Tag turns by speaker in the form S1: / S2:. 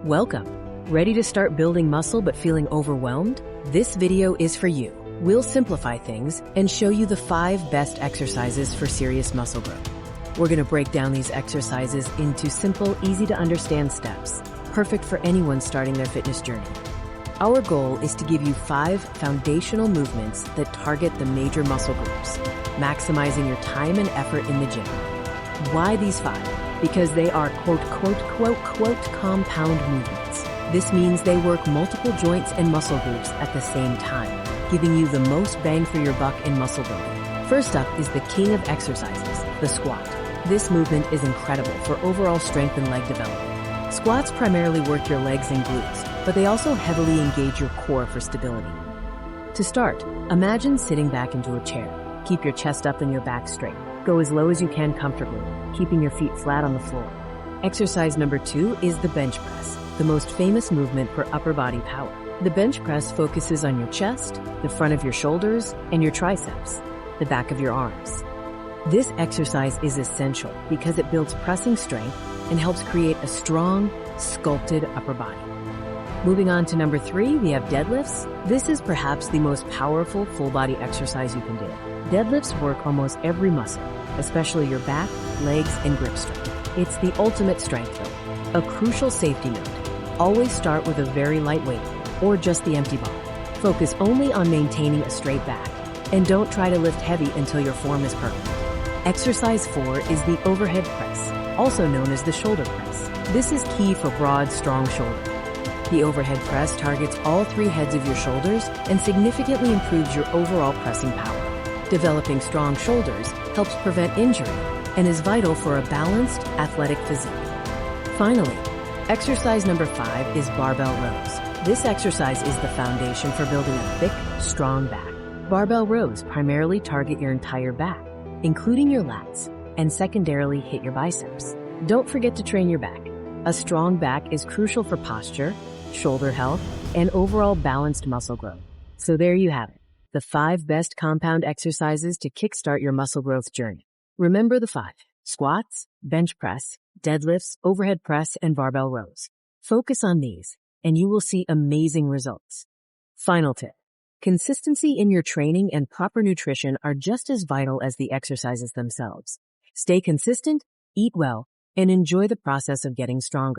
S1: Welcome. Ready to start building muscle but feeling overwhelmed? This video is for you. We'll simplify things and show you the 5 best exercises for serious muscle growth. We're going to break down these exercises into simple, easy to understand steps, perfect for anyone starting their fitness journey. Our goal is to give you 5 foundational movements that target the major muscle groups, maximizing your time and effort in the gym. Why these 5? Because they are compound movements. This means they work multiple joints and muscle groups at the same time, giving you the most bang for your buck in muscle building. First up is the king of exercises, the squat. This movement is incredible for overall strength and leg development. Squats primarily work your legs and glutes, but they also heavily engage your core for stability. To start, imagine sitting back into a chair. Keep your chest up and your back straight. Go as low as you can comfortably, keeping your feet flat on the floor. Exercise number 2 is the bench press, the most famous movement for upper body power. The bench press focuses on your chest, the front of your shoulders, and your triceps, the back of your arms. This exercise is essential because it builds pressing strength and helps create a strong, sculpted upper body. Moving on to number 3, we have deadlifts. This is perhaps the most powerful full body exercise you can do. Deadlifts work almost every muscle, especially your back, legs, and grip strength. It's the ultimate strength though. A crucial safety note: always start with a very light weight, or just the empty bar. Focus only on maintaining a straight back, and don't try to lift heavy until your form is perfect. Exercise 4 is the overhead press, also known as the shoulder press. This is key for broad, strong shoulders. The overhead press targets all 3 heads of your shoulders and significantly improves your overall pressing power. Developing strong shoulders helps prevent injury and is vital for a balanced, athletic physique. Finally, exercise number 5 is barbell rows. This exercise is the foundation for building a thick, strong back. Barbell rows primarily target your entire back, including your lats, and secondarily hit your biceps. Don't forget to train your back. A strong back is crucial for posture, shoulder health, and overall balanced muscle growth. So there you have it, the 5 best compound exercises to kickstart your muscle growth journey. Remember the 5: squats, bench press, deadlifts, overhead press, and barbell rows. Focus on these, and you will see amazing results. Final tip: consistency in your training and proper nutrition are just as vital as the exercises themselves. Stay consistent, eat well, and enjoy the process of getting stronger.